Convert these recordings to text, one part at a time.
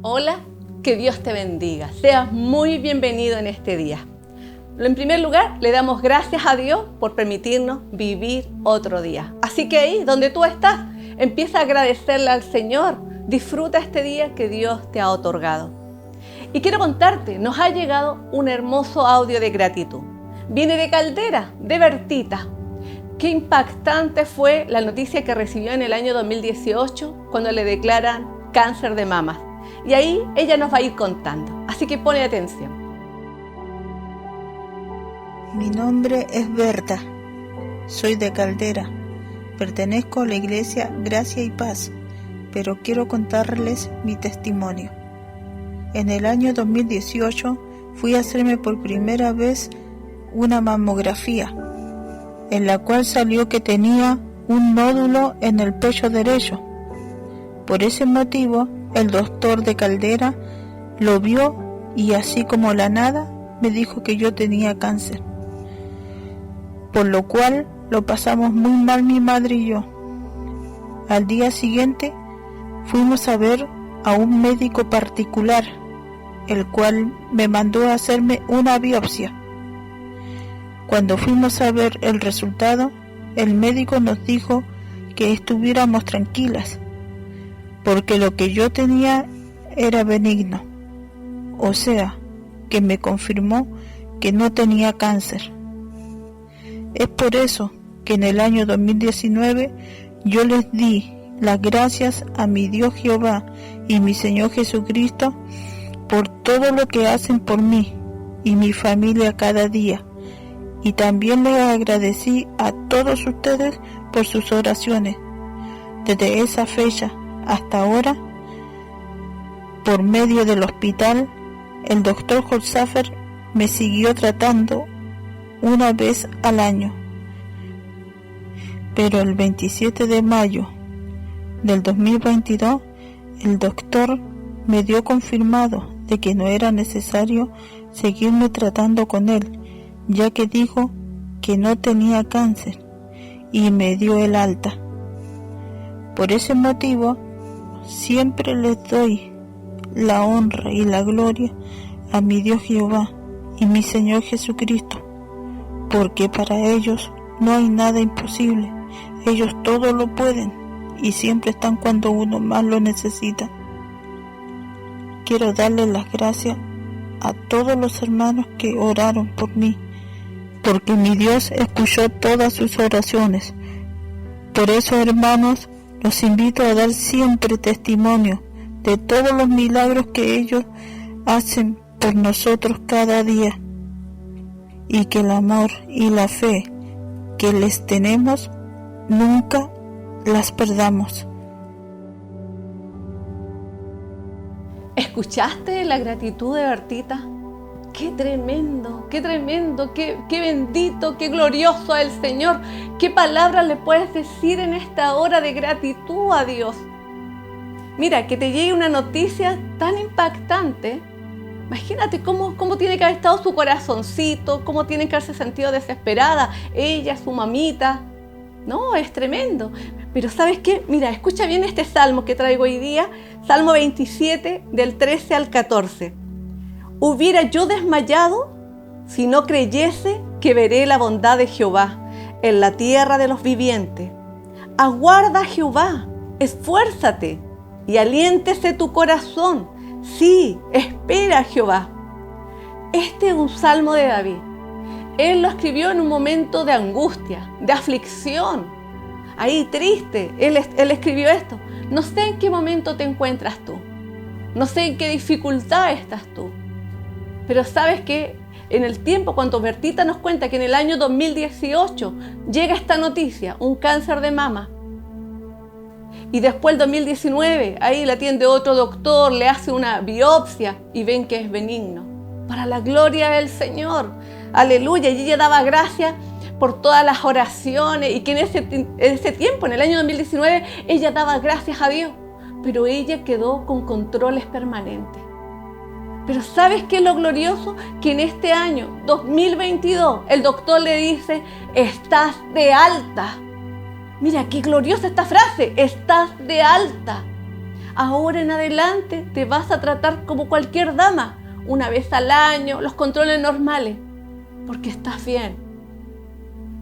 Hola, que Dios te bendiga. Seas muy bienvenido en este día. En primer lugar, le damos gracias a Dios por permitirnos vivir otro día. Así que ahí, donde tú estás, empieza a agradecerle al Señor. Disfruta este día que Dios te ha otorgado. Y quiero contarte, nos ha llegado un hermoso audio de gratitud. Viene de Caldera, de Bertita. Qué impactante fue la noticia que recibió en el año 2018 cuando le declaran cáncer de mama. Y ahí ella nos va a ir contando. Así que pone atención. Mi nombre es Berta. Soy de Caldera. Pertenezco a la iglesia Gracia y Paz, pero quiero contarles mi testimonio. En el año 2018 fui a hacerme por primera vez una mamografía, en la cual salió que tenía un nódulo en el pecho derecho. Por ese motivo, el doctor de Caldera lo vio y así como la nada me dijo que yo tenía cáncer. Por lo cual lo pasamos muy mal mi madre y yo. Al día siguiente fuimos a ver a un médico particular, el cual me mandó a hacerme una biopsia. Cuando fuimos a ver el resultado, el médico nos dijo que estuviéramos tranquilas, porque lo que yo tenía era benigno, o sea, que me confirmó que no tenía cáncer. Es por eso que en el año 2019 yo les di las gracias a mi Dios Jehová y mi Señor Jesucristo por todo lo que hacen por mí y mi familia cada día. Y también les agradecí a todos ustedes por sus oraciones. Desde esa fecha hasta ahora, por medio del hospital, el doctor Holzafer me siguió tratando una vez al año. Pero el 27 de mayo del 2022, el doctor me dio confirmado de que no era necesario seguirme tratando con él, ya que dijo que no tenía cáncer y me dio el alta. Por ese motivo, siempre les doy la honra y la gloria a mi Dios Jehová y mi Señor Jesucristo, porque para ellos no hay nada imposible. Ellos todo lo pueden y siempre están cuando uno más lo necesita. Quiero darles las gracias a todos los hermanos que oraron por mí, porque mi Dios escuchó todas sus oraciones. Por eso, hermanos, los invito a dar siempre testimonio de todos los milagros que ellos hacen por nosotros cada día, y que el amor y la fe que les tenemos nunca las perdamos. ¿Escuchaste la gratitud de Bertita? ¡Qué tremendo, qué tremendo, qué bendito, qué glorioso es el Señor! ¿Qué palabras le puedes decir en esta hora de gratitud a Dios? Mira, que te llegue una noticia tan impactante. Imagínate cómo tiene que haber estado su corazoncito, cómo tiene que haberse sentido desesperada, ella, su mamita. No, es tremendo. Pero ¿sabes qué? Mira, escucha bien este salmo que traigo hoy día, Salmo 27, del 13 al 14. Hubiera yo desmayado si no creyese que veré la bondad de Jehová en la tierra de los vivientes. Aguarda a Jehová, esfuérzate y aliéntese tu corazón. Sí, espera a Jehová. Este es un salmo de David. Él lo escribió en un momento de angustia, de aflicción, ahí triste. Él escribió esto. No sé en qué momento te encuentras tú. No sé en qué dificultad estás tú. Pero sabes que en el tiempo, cuando Bertita nos cuenta que en el año 2018 llega esta noticia, un cáncer de mama, y después el 2019, ahí la atiende otro doctor, le hace una biopsia y ven que es benigno. Para la gloria del Señor. Aleluya. Y ella daba gracias por todas las oraciones y que en ese tiempo, en el año 2019, ella daba gracias a Dios. Pero ella quedó con controles permanentes. Pero ¿sabes qué es lo glorioso? Que en este año 2022 el doctor le dice, estás de alta. Mira, qué gloriosa esta frase, estás de alta. Ahora en adelante te vas a tratar como cualquier dama, una vez al año, los controles normales, porque estás bien.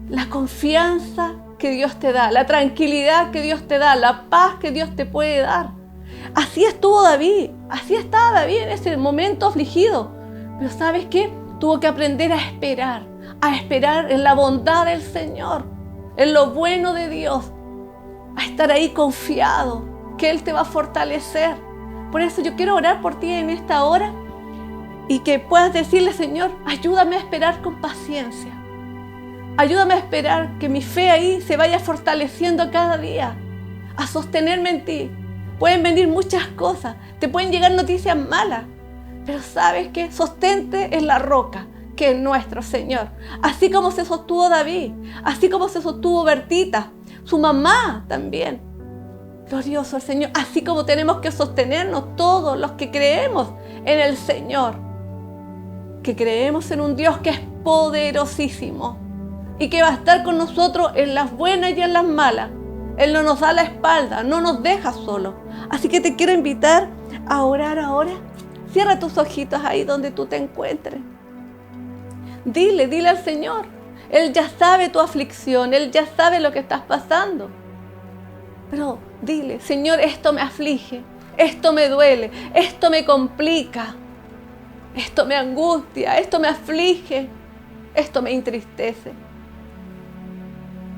La confianza que Dios te da, la tranquilidad que Dios te da, la paz que Dios te puede dar. Así estuvo David, así estaba David en ese momento afligido. Pero ¿sabes qué? Tuvo que aprender a esperar en la bondad del Señor, en lo bueno de Dios, a estar ahí confiado, que Él te va a fortalecer. Por eso yo quiero orar por ti en esta hora y que puedas decirle: Señor, ayúdame a esperar con paciencia. Ayúdame a esperar que mi fe ahí se vaya fortaleciendo cada día, a sostenerme en ti. Pueden venir muchas cosas, te pueden llegar noticias malas, pero ¿sabes qué? Sostente en la roca, que es nuestro Señor. Así como se sostuvo David, así como se sostuvo Bertita, su mamá también. Glorioso el Señor. Así como tenemos que sostenernos todos los que creemos en el Señor, que creemos en un Dios que es poderosísimo y que va a estar con nosotros en las buenas y en las malas. Él no nos da la espalda, no nos deja solos. Así que te quiero invitar a orar ahora. Cierra tus ojitos ahí donde tú te encuentres. Dile al Señor. Él ya sabe tu aflicción, Él ya sabe lo que estás pasando. Pero dile: Señor, esto me aflige, esto me duele, esto me complica, esto me angustia, esto me aflige, esto me entristece.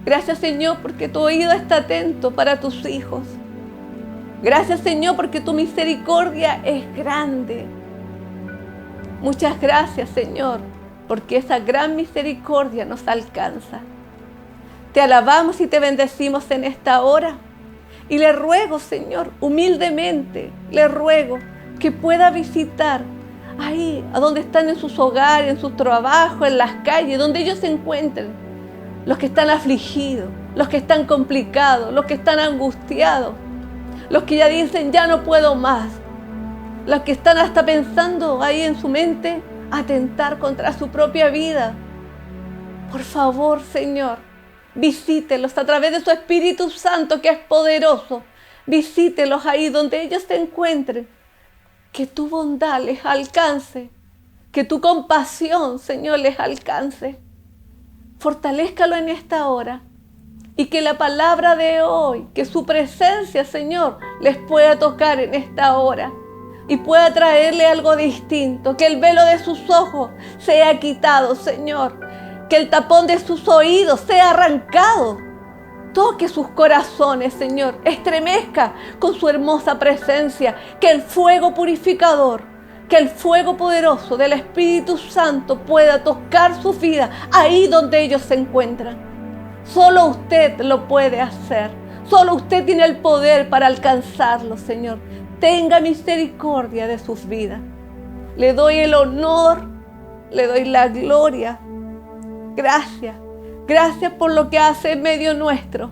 Gracias, Señor, porque tu oído está atento para tus hijos. Gracias, Señor, porque tu misericordia es grande. Muchas gracias, Señor, porque esa gran misericordia nos alcanza. Te alabamos y te bendecimos en esta hora. Y le ruego, Señor, humildemente, le ruego que pueda visitar ahí, a donde están en sus hogares, en sus trabajos, en las calles, donde ellos se encuentren. Los que están afligidos, los que están complicados, los que están angustiados, los que ya dicen: ya no puedo más. Los que están hasta pensando ahí en su mente atentar contra su propia vida. Por favor, Señor, visítelos a través de su Espíritu Santo, que es poderoso. Visítelos ahí donde ellos se encuentren. Que tu bondad les alcance, que tu compasión, Señor, les alcance. Fortalézcalo en esta hora y que la palabra de hoy, que su presencia, Señor, les pueda tocar en esta hora y pueda traerle algo distinto, que el velo de sus ojos sea quitado, Señor, que el tapón de sus oídos sea arrancado. Toque sus corazones, Señor, estremezca con su hermosa presencia, que el fuego purificador, que el fuego poderoso del Espíritu Santo pueda tocar su vida ahí donde ellos se encuentran. Solo usted lo puede hacer. Solo usted tiene el poder para alcanzarlo, Señor. Tenga misericordia de sus vidas. Le doy el honor, le doy la gloria. Gracias. Gracias por lo que hace en medio nuestro.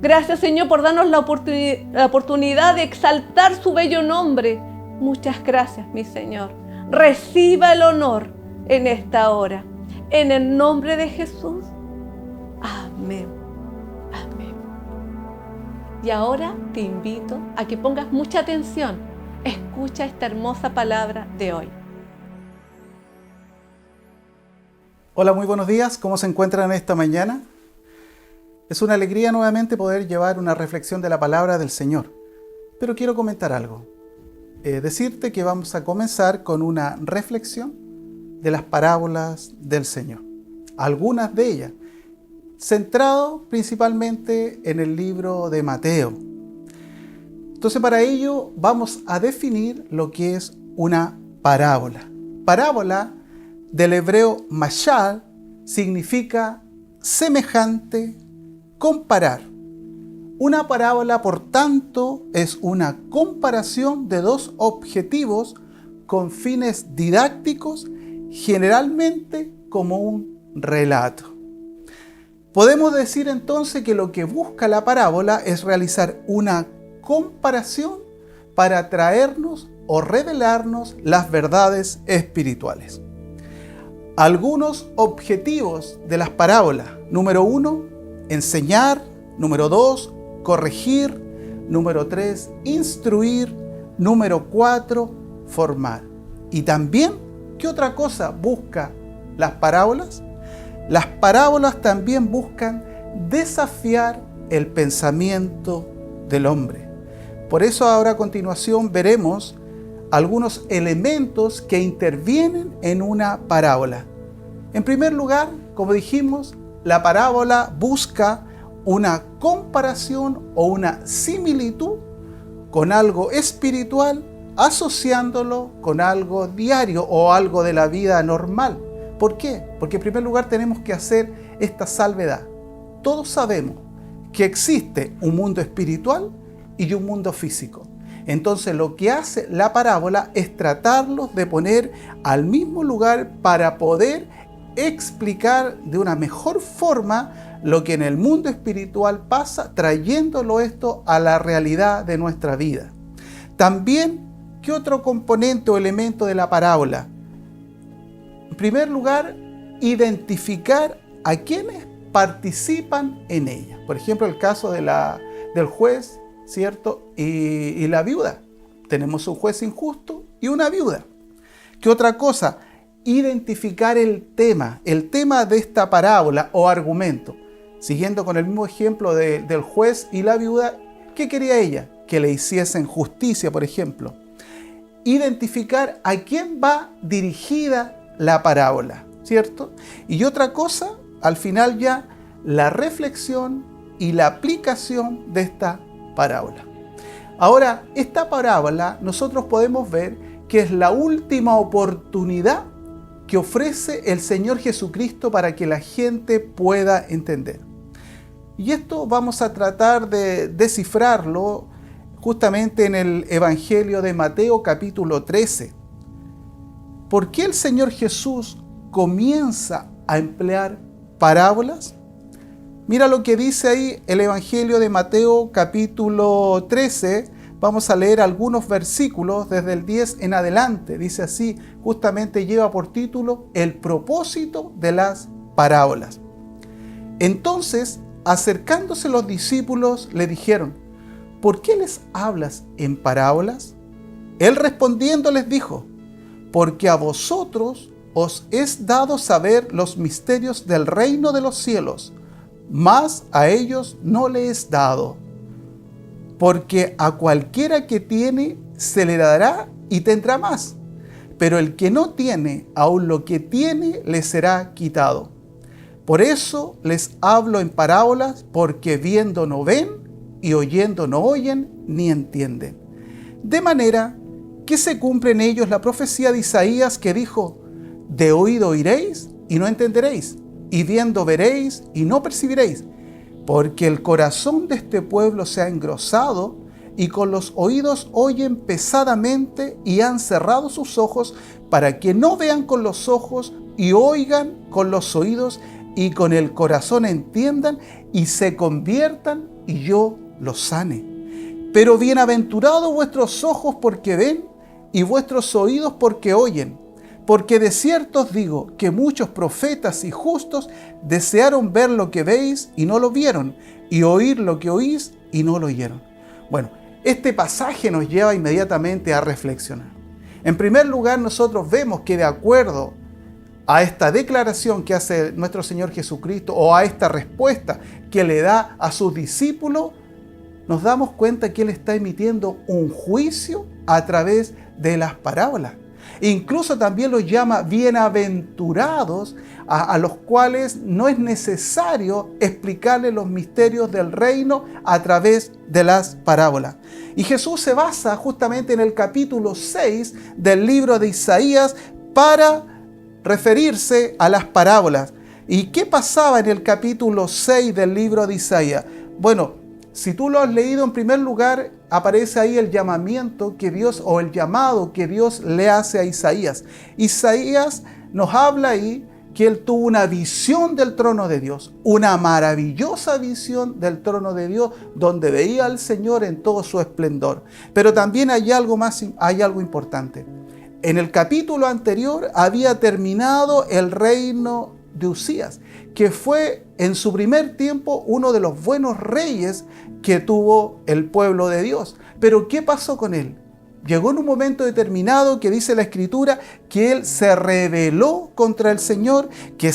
Gracias, Señor, por darnos la oportunidad de exaltar su bello nombre. Muchas gracias, mi Señor. Reciba el honor en esta hora. En el nombre de Jesús. Amén. Amén. Y ahora te invito a que pongas mucha atención. Escucha esta hermosa palabra de hoy. Hola, muy buenos días. ¿Cómo se encuentran esta mañana? Es una alegría nuevamente poder llevar una reflexión de la palabra del Señor. Pero quiero comentar algo. Decirte que vamos a comenzar con una reflexión de las parábolas del Señor. Algunas de ellas, centrado principalmente en el libro de Mateo. Entonces, para ello vamos a definir lo que es una parábola. Parábola, del hebreo mashal, significa semejante, comparar. Una parábola, por tanto, es una comparación de dos objetivos con fines didácticos, generalmente como un relato. Podemos decir entonces que lo que busca la parábola es realizar una comparación para traernos o revelarnos las verdades espirituales. Algunos objetivos de las parábolas: número 1, enseñar; número 2, corregir; Número 3, instruir. Número 4, formar. Y también, ¿qué otra cosa busca las parábolas? Las parábolas también buscan desafiar el pensamiento del hombre. Por eso ahora a continuación veremos algunos elementos que intervienen en una parábola. En primer lugar, como dijimos, la parábola busca una comparación o una similitud con algo espiritual, asociándolo con algo diario o algo de la vida normal. ¿Por qué? Porque en primer lugar tenemos que hacer esta salvedad. Todos sabemos que existe un mundo espiritual y un mundo físico. Entonces lo que hace la parábola es tratarlos de poner al mismo lugar para poder explicar de una mejor forma lo que en el mundo espiritual pasa, trayéndolo esto a la realidad de nuestra vida. También, ¿qué otro componente o elemento de la parábola? En primer lugar, identificar a quienes participan en ella. Por ejemplo, el caso del juez, ¿cierto? Y la viuda. Tenemos un juez injusto y una viuda. ¿Qué otra cosa? Identificar el tema de esta parábola o argumento. Siguiendo con el mismo ejemplo del juez y la viuda, ¿qué quería ella? Que le hiciesen justicia, por ejemplo. Identificar a quién va dirigida la parábola, ¿cierto? Y otra cosa, al final ya, la reflexión y la aplicación de esta parábola. Ahora, esta parábola nosotros podemos ver que es la última oportunidad que ofrece el Señor Jesucristo para que la gente pueda entender. Y esto vamos a tratar de descifrarlo justamente en el Evangelio de Mateo capítulo 13. ¿Por qué el Señor Jesús comienza a emplear parábolas? Mira lo que dice ahí el Evangelio de Mateo capítulo 13. Vamos a leer algunos versículos desde el 10 en adelante. Dice así, justamente lleva por título El propósito de las parábolas. Entonces, acercándose los discípulos, le dijeron, ¿por qué les hablas en parábolas? Él respondiendo les dijo, porque a vosotros os es dado saber los misterios del reino de los cielos, mas a ellos no le es dado. Porque a cualquiera que tiene se le dará y tendrá más, pero el que no tiene, aun lo que tiene le será quitado. Por eso les hablo en parábolas, porque viendo no ven y oyendo no oyen ni entienden. De manera que se cumple en ellos la profecía de Isaías que dijo, de oído oiréis y no entenderéis, y viendo veréis y no percibiréis, porque el corazón de este pueblo se ha engrosado y con los oídos oyen pesadamente y han cerrado sus ojos para que no vean con los ojos y oigan con los oídos y con el corazón entiendan y se conviertan y yo los sane. Pero bienaventurados vuestros ojos porque ven y vuestros oídos porque oyen. Porque de cierto os digo que muchos profetas y justos desearon ver lo que veis y no lo vieron, y oír lo que oís y no lo oyeron. Bueno, este pasaje nos lleva inmediatamente a reflexionar. En primer lugar, nosotros vemos que de acuerdo a esta declaración que hace nuestro Señor Jesucristo o a esta respuesta que le da a sus discípulos, nos damos cuenta que Él está emitiendo un juicio a través de las parábolas. Incluso también los llama bienaventurados a los cuales no es necesario explicarles los misterios del reino a través de las parábolas. Y Jesús se basa justamente en el capítulo 6 del libro de Isaías para referirse a las parábolas. ¿Y qué pasaba en el capítulo 6 del libro de Isaías? Bueno, si tú lo has leído, en primer lugar aparece ahí el llamamiento que Dios, o el llamado que Dios le hace a Isaías. Isaías nos habla ahí que él tuvo una visión del trono de Dios, una maravillosa visión del trono de Dios, donde veía al Señor en todo su esplendor. Pero también hay algo importante. En el capítulo anterior había terminado el reino de Usías, que fue en su primer tiempo uno de los buenos reyes que tuvo el pueblo de Dios. Pero ¿qué pasó con él? Llegó en un momento determinado que dice la Escritura que él se rebeló contra el Señor, que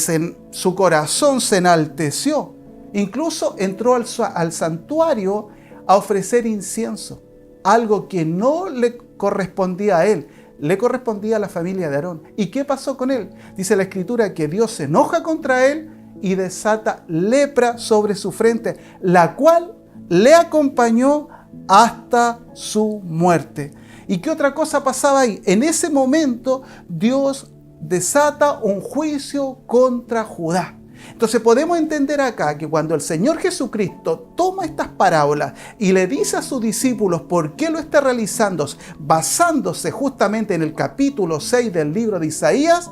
su corazón se enalteció. Incluso entró al santuario a ofrecer incienso, algo que no le correspondía a él, le correspondía a la familia de Aarón. ¿Y qué pasó con él? Dice la Escritura que Dios se enoja contra él y desata lepra sobre su frente, la cual le acompañó hasta su muerte. ¿Y qué otra cosa pasaba ahí? En ese momento Dios desata un juicio contra Judá. Entonces podemos entender acá que cuando el Señor Jesucristo toma estas parábolas y le dice a sus discípulos por qué lo está realizando, basándose justamente en el capítulo 6 del libro de Isaías,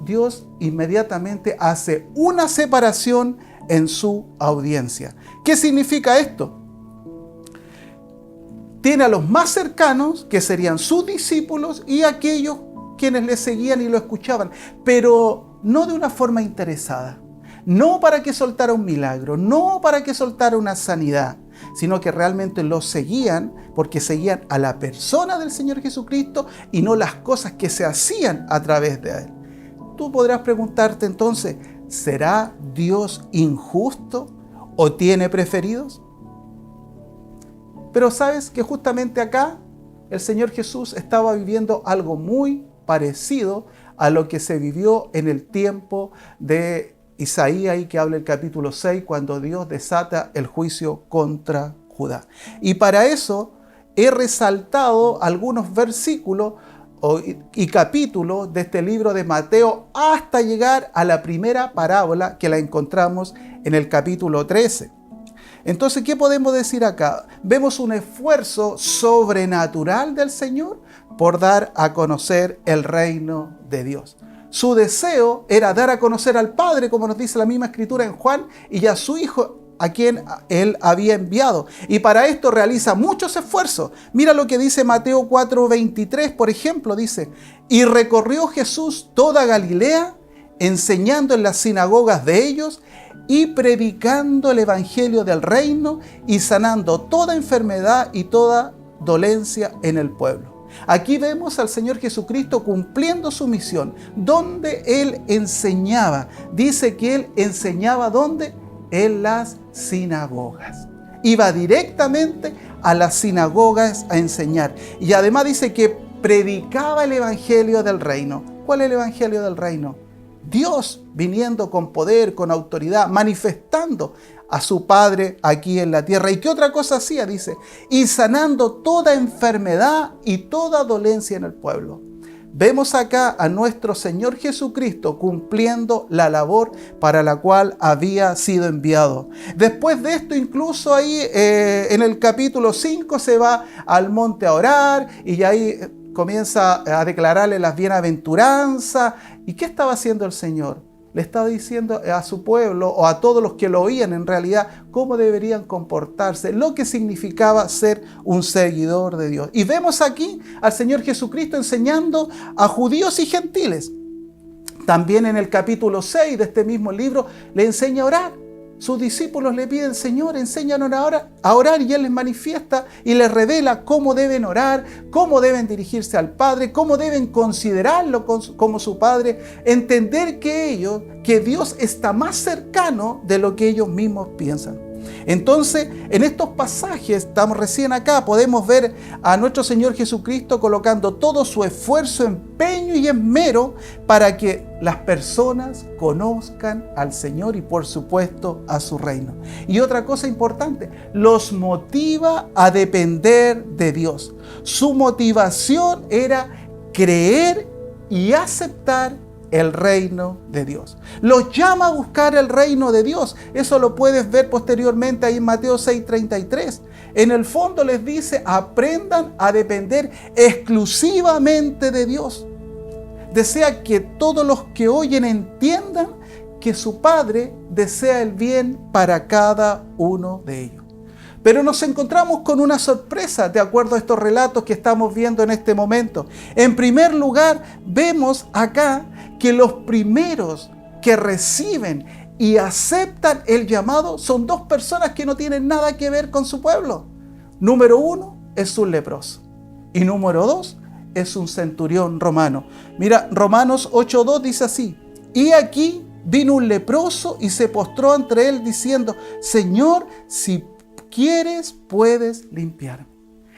Dios inmediatamente hace una separación en su audiencia. ¿Qué significa esto? Tiene a los más cercanos, que serían sus discípulos, y aquellos quienes le seguían y lo escuchaban, pero no de una forma interesada, no para que soltara un milagro, no para que soltara una sanidad, sino que realmente lo seguían porque seguían a la persona del Señor Jesucristo y no las cosas que se hacían a través de él. Tú podrás preguntarte entonces, ¿será Dios injusto o tiene preferidos? Pero sabes que justamente acá el Señor Jesús estaba viviendo algo muy parecido a lo que se vivió en el tiempo de Isaías, y que habla el capítulo 6, cuando Dios desata el juicio contra Judá. Y para eso he resaltado algunos versículos y capítulos de este libro de Mateo hasta llegar a la primera parábola que la encontramos en el capítulo 13. Entonces, ¿qué podemos decir acá? Vemos un esfuerzo sobrenatural del Señor por dar a conocer el reino de Dios. Su deseo era dar a conocer al Padre, como nos dice la misma Escritura en Juan, y a su Hijo, a quien él había enviado. Y para esto realiza muchos esfuerzos. Mira lo que dice Mateo 4:23, por ejemplo, dice: y recorrió Jesús toda Galilea, enseñando en las sinagogas de ellos y predicando el evangelio del reino y sanando toda enfermedad y toda dolencia en el pueblo. Aquí vemos al Señor Jesucristo cumpliendo su misión, donde Él enseñaba. Dice que Él enseñaba ¿dónde? En las sinagogas. Iba directamente a las sinagogas a enseñar. Y además dice que predicaba el evangelio del reino. ¿Cuál es el evangelio del reino? Dios viniendo con poder, con autoridad, manifestando a su Padre aquí en la tierra. ¿Y qué otra cosa hacía? Dice, y sanando toda enfermedad y toda dolencia en el pueblo. Vemos acá a nuestro Señor Jesucristo cumpliendo la labor para la cual había sido enviado. Después de esto, incluso ahí en el capítulo 5 se va al monte a orar y ahí comienza a declararle las bienaventuranzas. ¿Y qué estaba haciendo el Señor? Le estaba diciendo a su pueblo, o a todos los que lo oían en realidad, cómo deberían comportarse, lo que significaba ser un seguidor de Dios. Y vemos aquí al Señor Jesucristo enseñando a judíos y gentiles. También en el capítulo 6 de este mismo libro le enseña a orar. Sus discípulos le piden, Señor, enséñanos a orar, y Él les manifiesta y les revela cómo deben orar, cómo deben dirigirse al Padre, cómo deben considerarlo como su Padre, entender que Dios está más cercano de lo que ellos mismos piensan. Entonces, en estos pasajes, estamos recién acá, podemos ver a nuestro Señor Jesucristo colocando todo su esfuerzo, empeño y esmero para que las personas conozcan al Señor y, por supuesto, a su reino. Y otra cosa importante, los motiva a depender de Dios. Su motivación era creer y aceptar el reino de Dios. Los llama a buscar el reino de Dios. Eso lo puedes ver posteriormente ahí en Mateo 6:33. En el fondo les dice, aprendan a depender exclusivamente de Dios. Desea que todos los que oyen entiendan que su Padre desea el bien para cada uno de ellos. Pero nos encontramos con una sorpresa de acuerdo a estos relatos que estamos viendo en este momento. En primer lugar, vemos acá que los primeros que reciben y aceptan el llamado son dos personas que no tienen nada que ver con su pueblo. Número 1 es un leproso y número 2 es un centurión romano. Mira, Romanos 8:2 dice así: y aquí vino un leproso y se postró ante él diciendo: Señor, si quieres puedes limpiarme.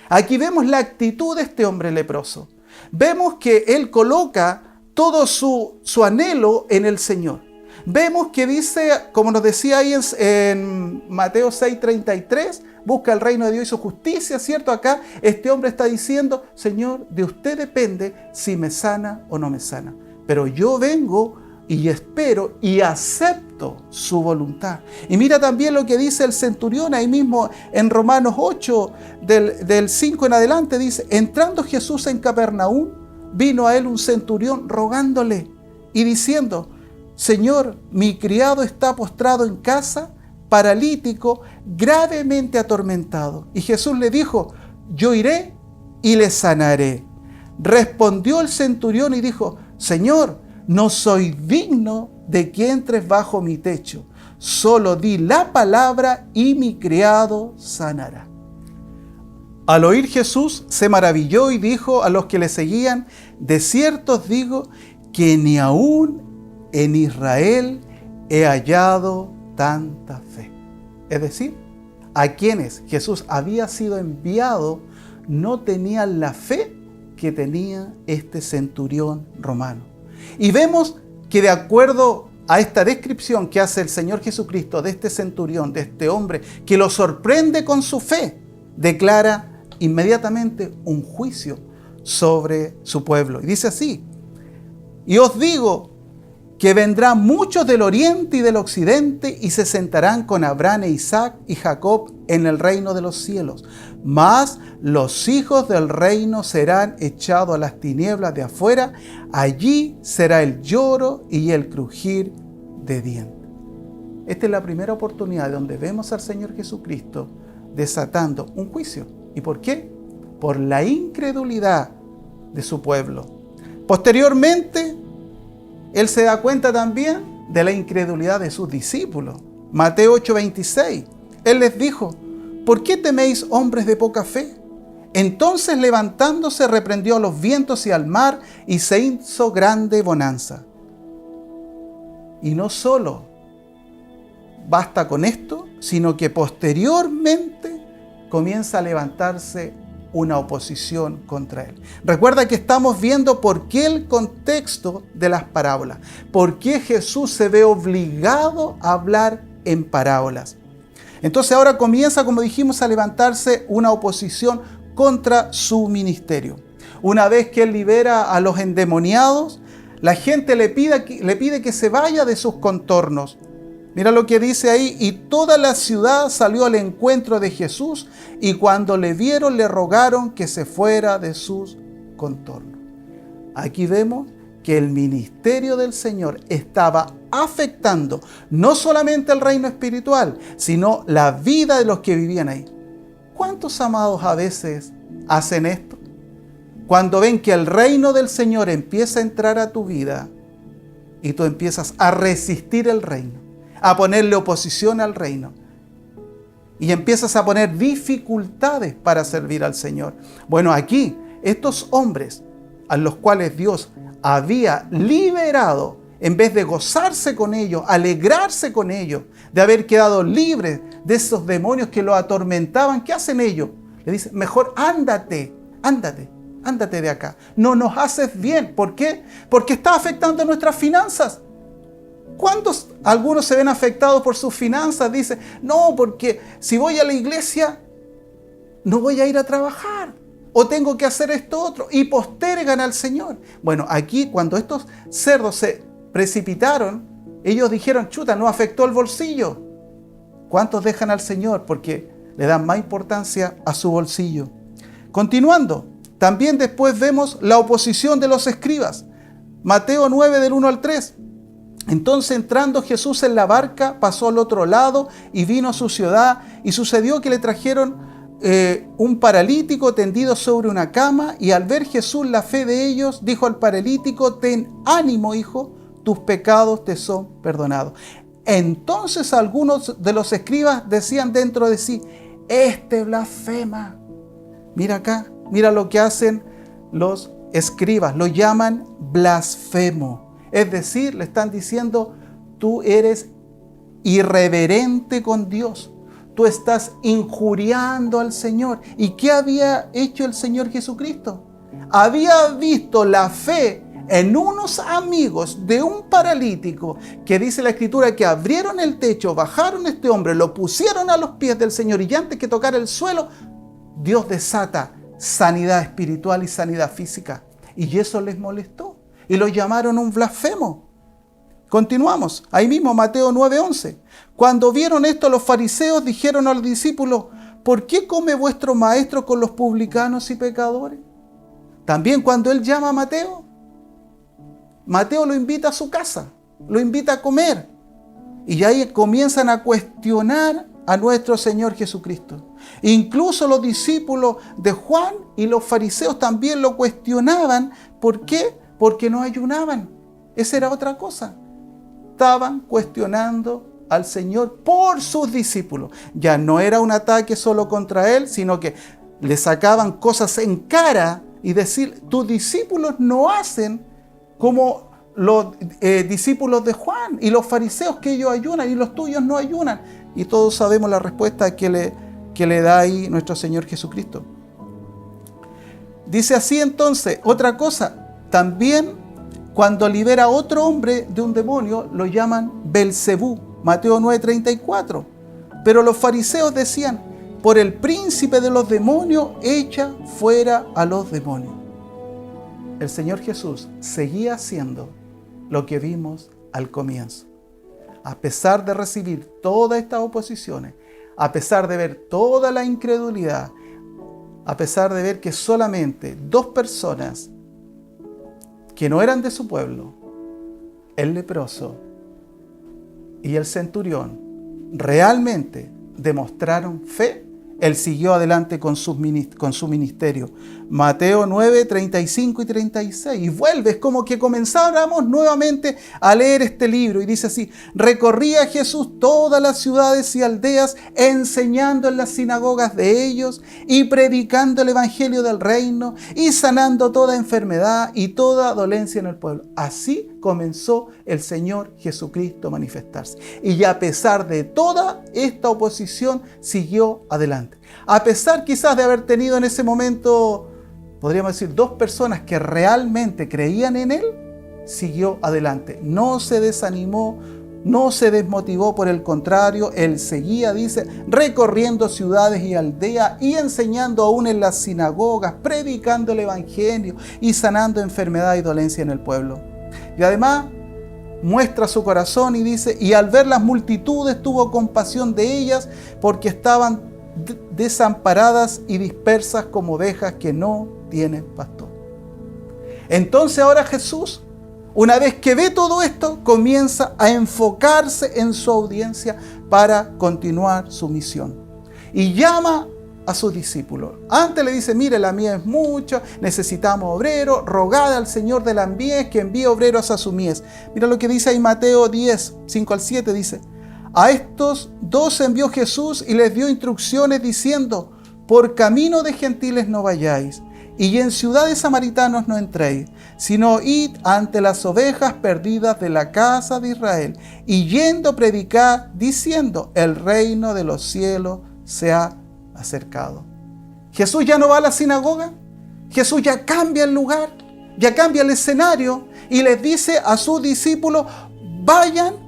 Aquí vemos la actitud de este hombre leproso. Vemos que él coloca todo su anhelo en el Señor. Vemos que dice, como nos decía ahí en Mateo 6:33, busca el reino de Dios y su justicia, ¿cierto? Acá este hombre está diciendo: Señor, de usted depende si me sana o no me sana. Pero yo vengo y espero y acepto su voluntad. Y mira también lo que dice el centurión ahí mismo en Romanos 8, del 5 en adelante, dice: entrando Jesús en Capernaum, vino a él un centurión rogándole y diciendo: Señor, mi criado está postrado en casa, paralítico, gravemente atormentado. Y Jesús le dijo: yo iré y le sanaré. Respondió el centurión y dijo: Señor, no soy digno de que entres bajo mi techo. Solo di la palabra y mi criado sanará. Al oír Jesús se maravilló y dijo a los que le seguían: de cierto os digo que ni aún en Israel he hallado tanta fe. Es decir, a quienes Jesús había sido enviado no tenían la fe que tenía este centurión romano. Y vemos que de acuerdo a esta descripción que hace el Señor Jesucristo de este centurión, de este hombre que lo sorprende con su fe, declara inmediatamente un juicio sobre su pueblo. Y dice así: y os digo que vendrán muchos del oriente y del occidente y se sentarán con Abraham e Isaac y Jacob en el reino de los cielos. Mas los hijos del reino serán echados a las tinieblas de afuera. Allí será el lloro y el crujir de dientes. Esta es la primera oportunidad donde vemos al Señor Jesucristo desatando un juicio. ¿Y por qué? Por la incredulidad de su pueblo. Posteriormente, Él se da cuenta también de la incredulidad de sus discípulos. Mateo 8:26. Él les dijo: ¿por qué teméis, hombres de poca fe? Entonces, levantándose, reprendió a los vientos y al mar, y se hizo grande bonanza. Y no solo basta con esto, sino que posteriormente comienza a levantarse una oposición contra él. Recuerda que estamos viendo por qué el contexto de las parábolas, por qué Jesús se ve obligado a hablar en parábolas. Entonces ahora comienza, como dijimos, a levantarse una oposición contra su ministerio. Una vez que él libera a los endemoniados, la gente le pide que se vaya de sus contornos. Mira lo que dice ahí: y toda la ciudad salió al encuentro de Jesús, y cuando le vieron le rogaron que se fuera de sus contornos. Aquí vemos que el ministerio del Señor estaba afectando no solamente el reino espiritual, sino la vida de los que vivían ahí. ¿Cuántos amados a veces hacen esto? Cuando ven que el reino del Señor empieza a entrar a tu vida y tú empiezas a resistir el reino, a ponerle oposición al reino y empiezas a poner dificultades para servir al Señor. Bueno, aquí estos hombres a los cuales Dios había liberado, en vez de gozarse con ellos, alegrarse con ellos, de haber quedado libres de esos demonios que lo atormentaban, ¿qué hacen ellos? Le dicen: mejor ándate de acá. No nos haces bien. ¿Por qué? Porque está afectando nuestras finanzas. ¿Cuántos, algunos se ven afectados por sus finanzas? Dicen: no, porque si voy a la iglesia, no voy a ir a trabajar. O tengo que hacer esto otro. Y postergan al Señor. Bueno, aquí cuando estos cerdos se precipitaron, ellos dijeron: chuta, no afectó el bolsillo. ¿Cuántos dejan al Señor porque le dan más importancia a su bolsillo? Continuando, también después vemos la oposición de los escribas. Mateo 9 del 1 al 3. Entonces, entrando Jesús en la barca, pasó al otro lado y vino a su ciudad, y sucedió que le trajeron un paralítico tendido sobre una cama, y al ver Jesús la fe de ellos, dijo al paralítico: ten ánimo, hijo, tus pecados te son perdonados. Entonces algunos de los escribas decían dentro de sí, este blasfema. Mira acá, mira lo que hacen los escribas, lo llaman blasfemo. Es decir, le están diciendo, tú eres irreverente con Dios. Tú estás injuriando al Señor. ¿Y qué había hecho el Señor Jesucristo? Había visto la fe en unos amigos de un paralítico que dice la Escritura que abrieron el techo, bajaron a este hombre, lo pusieron a los pies del Señor y antes que tocar el suelo, Dios desata sanidad espiritual y sanidad física. Y eso les molestó y lo llamaron un blasfemo. Continuamos, ahí mismo Mateo 9:11. Cuando vieron esto, los fariseos dijeron a los discípulos, ¿por qué come vuestro maestro con los publicanos y pecadores? También cuando él llama a Mateo lo invita a su casa, lo invita a comer. Y ahí comienzan a cuestionar a nuestro Señor Jesucristo. Incluso los discípulos de Juan y los fariseos también lo cuestionaban. ¿Por qué? Porque no ayunaban. Esa era otra cosa. Estaban cuestionando al Señor por sus discípulos. Ya no era un ataque solo contra él, sino que le sacaban cosas en cara y decir, tus discípulos no hacen como los discípulos de Juan y los fariseos, que ellos ayunan y los tuyos no ayunan. Y todos sabemos la respuesta que le da ahí nuestro Señor Jesucristo. Dice así entonces, otra cosa, también cuando libera a otro hombre de un demonio, lo llaman Belcebú, Mateo 9:34. Pero los fariseos decían, por el príncipe de los demonios, echa fuera a los demonios. El Señor Jesús seguía haciendo lo que vimos al comienzo. A pesar de recibir todas estas oposiciones, a pesar de ver toda la incredulidad, a pesar de ver que solamente 2 personas que no eran de su pueblo, el leproso y el centurión, realmente demostraron fe, él siguió adelante con su ministerio. Mateo 9, 35 y 36. Y vuelve, es como que comenzáramos nuevamente a leer este libro. Y dice así, recorría Jesús todas las ciudades y aldeas, enseñando en las sinagogas de ellos y predicando el evangelio del reino y sanando toda enfermedad y toda dolencia en el pueblo. Así comenzó el Señor Jesucristo a manifestarse. Y a pesar de toda esta oposición, siguió adelante. A pesar quizás de haber tenido en ese momento, podríamos decir, 2 personas que realmente creían en Él, siguió adelante. No se desanimó, no se desmotivó, por el contrario, Él seguía, dice, recorriendo ciudades y aldeas y enseñando aún en las sinagogas, predicando el evangelio y sanando enfermedad y dolencia en el pueblo. Y además muestra su corazón y dice, y al ver las multitudes tuvo compasión de ellas porque estaban desamparadas y dispersas como ovejas que no tienen pastor. Entonces ahora Jesús, una vez que ve todo esto, comienza a enfocarse en su audiencia para continuar su misión. Y llama a sus discípulos. Antes le dice, mire, la mies es mucha, necesitamos obreros, rogad al Señor de la mies que envíe obreros a su mies. Mira lo que dice ahí Mateo 10, 5 al 7, dice, a estos 2 envió Jesús y les dio instrucciones diciendo, por camino de gentiles no vayáis, y en ciudades samaritanos no entréis, sino id ante las ovejas perdidas de la casa de Israel, y yendo predicad diciendo, el reino de los cielos se ha acercado. Jesús ya no va a la sinagoga, Jesús ya cambia el lugar, ya cambia el escenario, y les dice a sus discípulos, vayan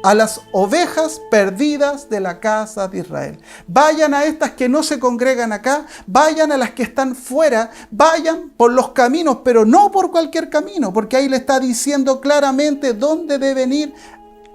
a las ovejas perdidas de la casa de Israel. Vayan a estas que no se congregan acá, vayan a las que están fuera, vayan por los caminos, pero no por cualquier camino, porque ahí le está diciendo claramente dónde deben ir,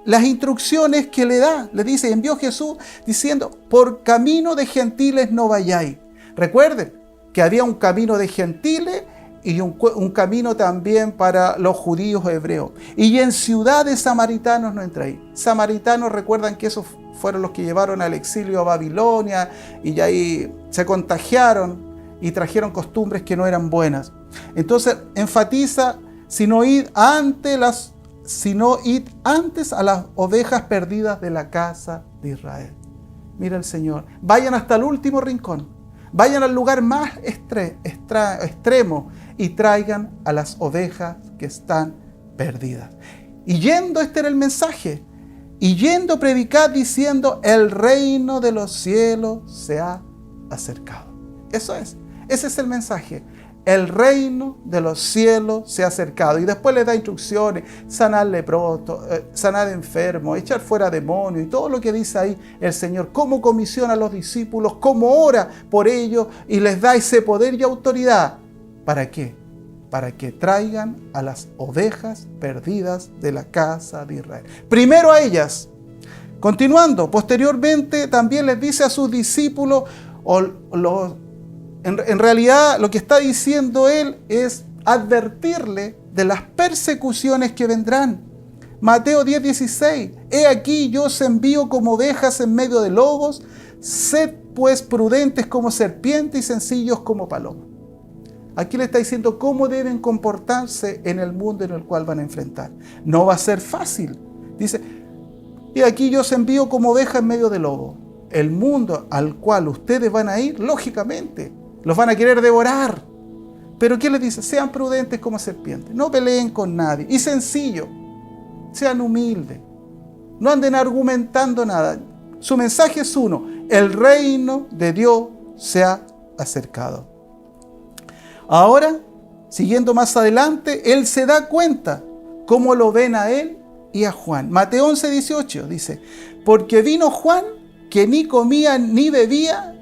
las instrucciones que le da. Le dice, envió Jesús diciendo, por camino de gentiles no vayáis. Recuerden que había un camino de gentiles y un camino también para los judíos hebreos. Y en ciudades samaritanos no entráis. Samaritanos, recuerdan que esos fueron los que llevaron al exilio a Babilonia y ahí se contagiaron y trajeron costumbres que no eran buenas. Entonces enfatiza, sino id ante las sino id antes a las ovejas perdidas de la casa de Israel. Mira el Señor, vayan hasta el último rincón, vayan al lugar más extremo y traigan a las ovejas que están perdidas. Y yendo, este era el mensaje, y yendo predicad diciendo, el reino de los cielos se ha acercado. Eso es, ese es el mensaje. El reino de los cielos se ha acercado. Y después les da instrucciones: sanar leprosos, sanar enfermos, echar fuera demonios, y todo lo que dice ahí el Señor. Cómo comisiona a los discípulos, cómo ora por ellos y les da ese poder y autoridad. ¿Para qué? Para que traigan a las ovejas perdidas de la casa de Israel. Primero a ellas. Continuando, posteriormente también les dice a sus discípulos, en realidad lo que está diciendo él es advertirle de las persecuciones que vendrán. Mateo 10:16, he aquí yo os envío como ovejas en medio de lobos, sed pues prudentes como serpientes y sencillos como palomas. Aquí le está diciendo cómo deben comportarse en el mundo en el cual van a enfrentar. No va a ser fácil. Dice, y aquí yo os envío como ovejas en medio de lobos. El mundo al cual ustedes van a ir, lógicamente, los van a querer devorar. Pero ¿qué les dice? Sean prudentes como serpientes. No peleen con nadie. Y sencillo. Sean humildes. No anden argumentando nada. Su mensaje es uno. El reino de Dios se ha acercado. Ahora, siguiendo más adelante, él se da cuenta cómo lo ven a él y a Juan. Mateo 11:18 dice, porque vino Juan que ni comía ni bebía,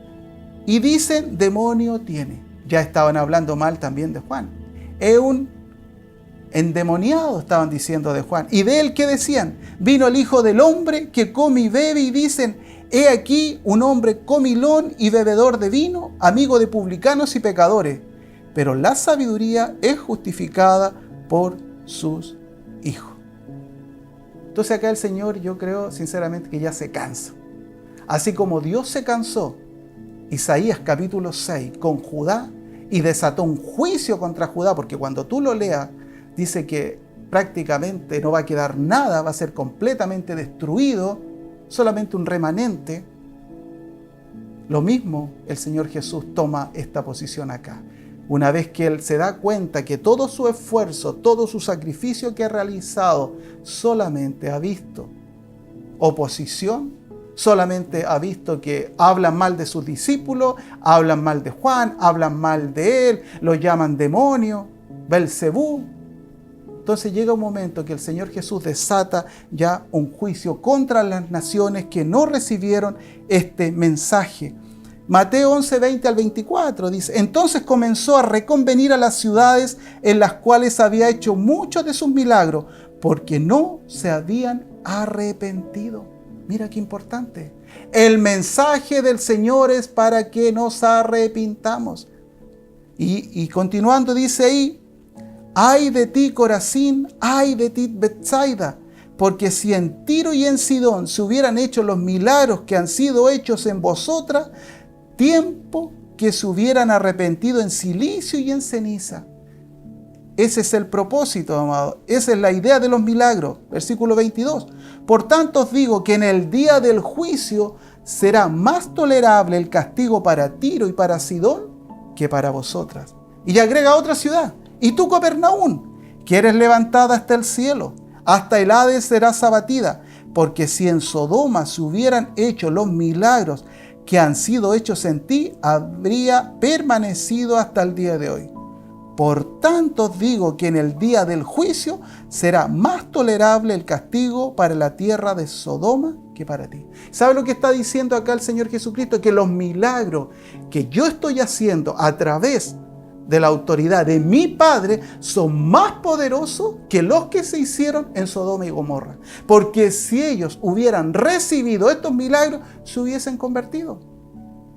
y dicen, demonio tiene. Ya estaban hablando mal también de Juan. Es un endemoniado, estaban diciendo de Juan. Y de él, ¿qué decían? Vino el Hijo del Hombre que come y bebe, y dicen, he aquí un hombre comilón y bebedor de vino, amigo de publicanos y pecadores. Pero la sabiduría es justificada por sus hijos. Entonces acá el Señor, yo creo sinceramente que ya se cansa. Así como Dios se cansó, Isaías capítulo 6, con Judá, y desató un juicio contra Judá, porque cuando tú lo leas, dice que prácticamente no va a quedar nada, va a ser completamente destruido, solamente un remanente. Lo mismo el Señor Jesús toma esta posición acá. Una vez que Él se da cuenta que todo su esfuerzo, todo su sacrificio que ha realizado, solamente ha visto oposición, solamente ha visto que hablan mal de sus discípulos, hablan mal de Juan, hablan mal de él, lo llaman demonio, Belcebú. Entonces llega un momento que el Señor Jesús desata ya un juicio contra las naciones que no recibieron este mensaje. Mateo 11:20 al 24 dice, entonces comenzó a reconvenir a las ciudades en las cuales había hecho muchos de sus milagros, porque no se habían arrepentido. Mira qué importante. El mensaje del Señor es para que nos arrepintamos. Y continuando dice ahí, ay de ti Corazín, ay de ti Betsaida, porque si en Tiro y en Sidón se hubieran hecho los milagros que han sido hechos en vosotras, tiempo que se hubieran arrepentido en silicio y en ceniza. Ese es el propósito, amado. Esa es la idea de los milagros. Versículo 22. Por tanto os digo que en el día del juicio será más tolerable el castigo para Tiro y para Sidón que para vosotras. Y agrega otra ciudad. Y tú, Capernaum, que eres levantada hasta el cielo, hasta el Hades serás abatida. Porque si en Sodoma se hubieran hecho los milagros que han sido hechos en ti, habría permanecido hasta el día de hoy. Por tanto os digo que en el día del juicio será más tolerable el castigo para la tierra de Sodoma que para ti. ¿Sabe lo que está diciendo acá el Señor Jesucristo? Que los milagros que yo estoy haciendo a través de la autoridad de mi Padre son más poderosos que los que se hicieron en Sodoma y Gomorra. Porque si ellos hubieran recibido estos milagros, se hubiesen convertido.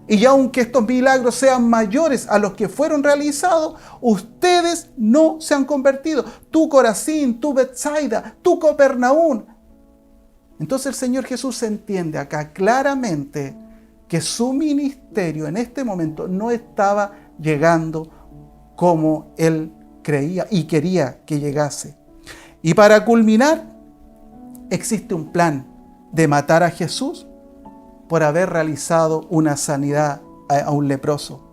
Y aunque estos milagros sean mayores a los que fueron realizados, ustedes no se han convertido. Tú Corazín, tú Betsaida, tú Capernaum. Entonces el Señor Jesús entiende acá claramente que su ministerio en este momento no estaba llegando como Él creía y quería que llegase. Y para culminar, existe un plan de matar a Jesús por haber realizado una sanidad a un leproso.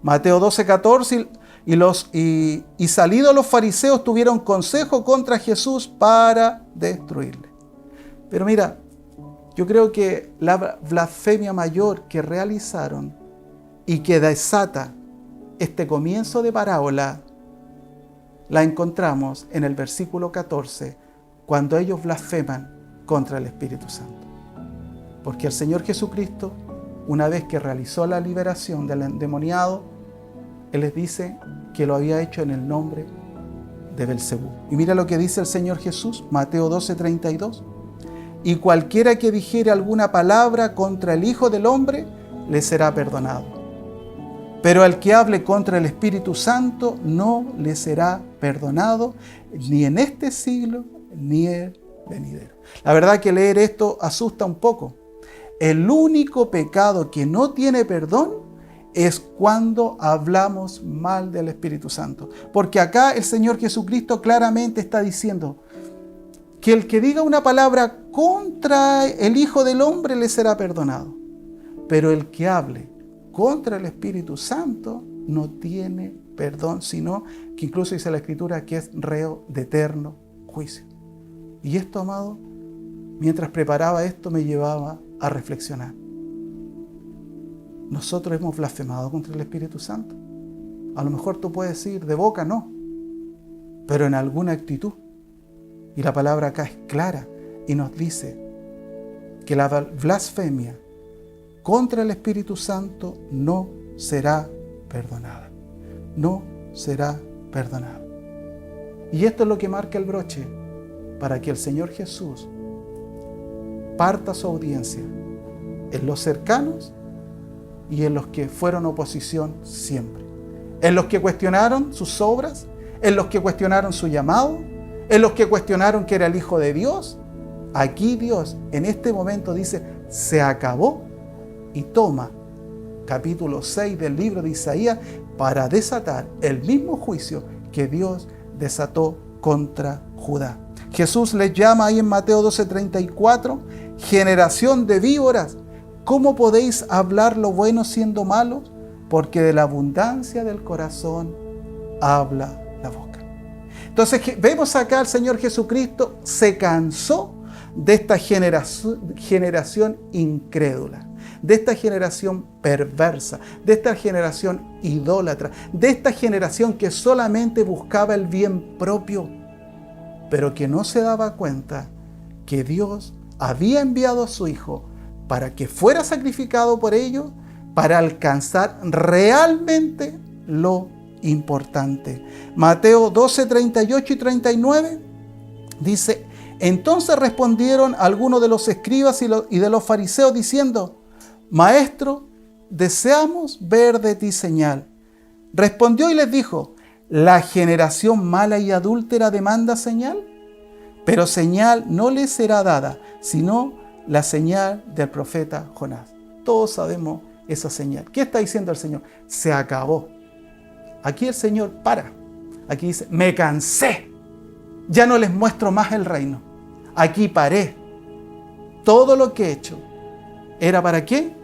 Mateo 12:14, y salidos los fariseos tuvieron consejo contra Jesús para destruirle. Pero mira, yo creo que la blasfemia mayor que realizaron y que desata este comienzo de parábola, la encontramos en el versículo 14, cuando ellos blasfeman contra el Espíritu Santo. Porque el Señor Jesucristo, una vez que realizó la liberación del endemoniado, Él les dice que lo había hecho en el nombre de Belcebú. Y mira lo que dice el Señor Jesús, Mateo 12:32. Y cualquiera que dijere alguna palabra contra el Hijo del Hombre, le será perdonado. Pero al que hable contra el Espíritu Santo, no le será perdonado, ni en este siglo, ni el venidero. La verdad que leer esto asusta un poco. El único pecado que no tiene perdón es cuando hablamos mal del Espíritu Santo. Porque acá el Señor Jesucristo claramente está diciendo que el que diga una palabra contra el Hijo del Hombre le será perdonado. Pero el que hable contra el Espíritu Santo no tiene perdón, sino que incluso dice la Escritura que es reo de eterno juicio. Y esto, amado, mientras preparaba esto me llevaba a reflexionar. Nosotros hemos blasfemado contra el Espíritu Santo. A lo mejor tú puedes decir, de boca no, pero en alguna actitud. Y la palabra acá es clara y nos dice que la blasfemia contra el Espíritu Santo no será perdonada. No será perdonada. Y esto es lo que marca el broche para que el Señor Jesús parta su audiencia en los cercanos y en los que fueron oposición siempre. En los que cuestionaron sus obras, en los que cuestionaron su llamado, en los que cuestionaron que era el Hijo de Dios. Aquí Dios en este momento dice, se acabó, y toma capítulo 6 del libro de Isaías para desatar el mismo juicio que Dios desató contra Judá. Jesús les llama ahí en Mateo 12:34, generación de víboras, ¿cómo podéis hablar lo bueno siendo malos? Porque de la abundancia del corazón habla la boca. Entonces vemos acá al Señor Jesucristo se cansó de esta generación incrédula, de esta generación perversa, de esta generación idólatra, de esta generación que solamente buscaba el bien propio, pero que no se daba cuenta que Dios había enviado a su Hijo para que fuera sacrificado por ellos, para alcanzar realmente lo importante. Mateo 12:38 y 39 dice, entonces respondieron algunos de los escribas y de los fariseos diciendo, Maestro, deseamos ver de ti señal. Respondió y les dijo, ¿la generación mala y adúltera demanda señal? Pero señal no le será dada, sino la señal del profeta Jonás. Todos sabemos esa señal. ¿Qué está diciendo el Señor? Se acabó. Aquí el Señor para. Aquí dice, me cansé. Ya no les muestro más el reino. Aquí paré. Todo lo que he hecho era ¿para qué?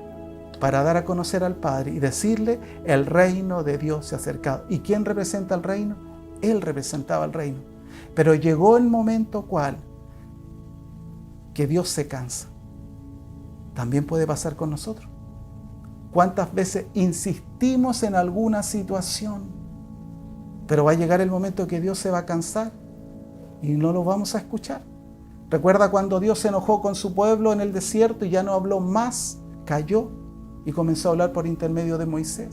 Para dar a conocer al Padre y decirle, el reino de Dios se ha acercado. ¿Y quién representa el reino? Él representaba el reino. Pero llegó el momento cual que Dios se cansa. También puede pasar con nosotros. ¿Cuántas veces insistimos en alguna situación? Pero va a llegar el momento que Dios se va a cansar y no lo vamos a escuchar. ¿Recuerda cuando Dios se enojó con su pueblo en el desierto y ya no habló más? Cayó y comenzó a hablar por intermedio de Moisés.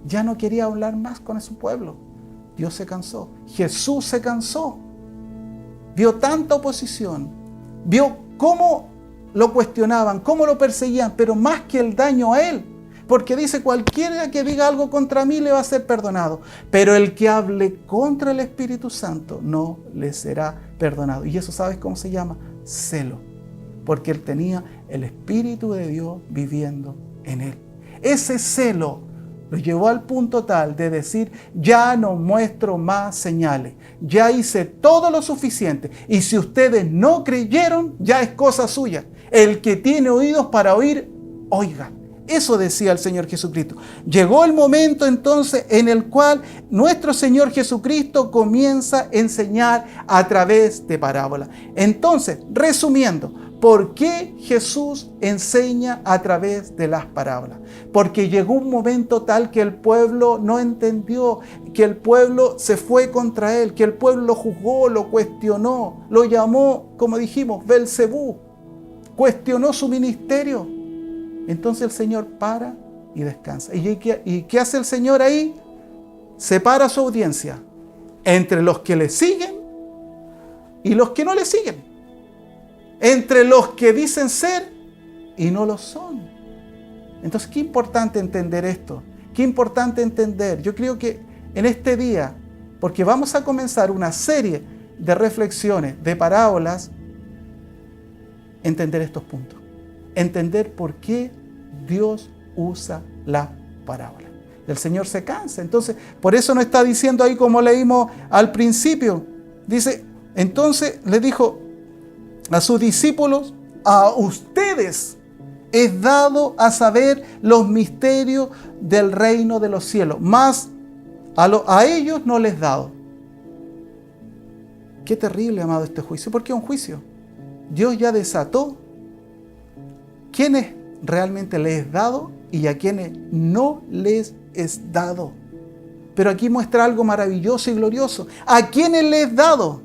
Ya no quería hablar más con su pueblo. Dios se cansó. Jesús se cansó. Vio tanta oposición. Vio cómo lo cuestionaban, cómo lo perseguían, pero más que el daño a él. Porque dice, cualquiera que diga algo contra mí le va a ser perdonado. Pero el que hable contra el Espíritu Santo no le será perdonado. Y eso, ¿sabes cómo se llama? Celo. Porque él tenía el Espíritu de Dios viviendo en él. Ese celo Lo llevó al punto tal de decir, ya no muestro más señales, ya hice todo lo suficiente, y si ustedes no creyeron, ya es cosa suya. El que tiene oídos para oír, oiga. Eso decía el Señor Jesucristo. Llegó el momento entonces en el cual nuestro Señor Jesucristo comienza a enseñar a través de parábolas. Entonces, resumiendo, ¿por qué Jesús enseña a través de las parábolas? Porque llegó un momento tal que el pueblo no entendió, que el pueblo se fue contra él, que el pueblo lo juzgó, lo cuestionó, lo llamó, como dijimos, Belcebú, cuestionó su ministerio. Entonces el Señor para y descansa. ¿Y qué hace el Señor ahí? Separa su audiencia entre los que le siguen y los que no le siguen. Entre los que dicen ser y no lo son. Entonces, qué importante entender esto. Qué importante entender. Yo creo que en este día, porque vamos a comenzar una serie de reflexiones, de parábolas, entender estos puntos. Entender por qué Dios usa la parábola. El Señor se cansa. Entonces, por eso no está diciendo ahí como leímos al principio. Dice, entonces le dijo a sus discípulos, a ustedes es dado a saber los misterios del reino de los cielos, mas a ellos no les es dado. Qué terrible, amado, este juicio. ¿Por qué un juicio? Dios ya desató quiénes realmente les es dado y a quienes no les es dado. Pero aquí muestra algo maravilloso y glorioso. ¿A quiénes les es dado?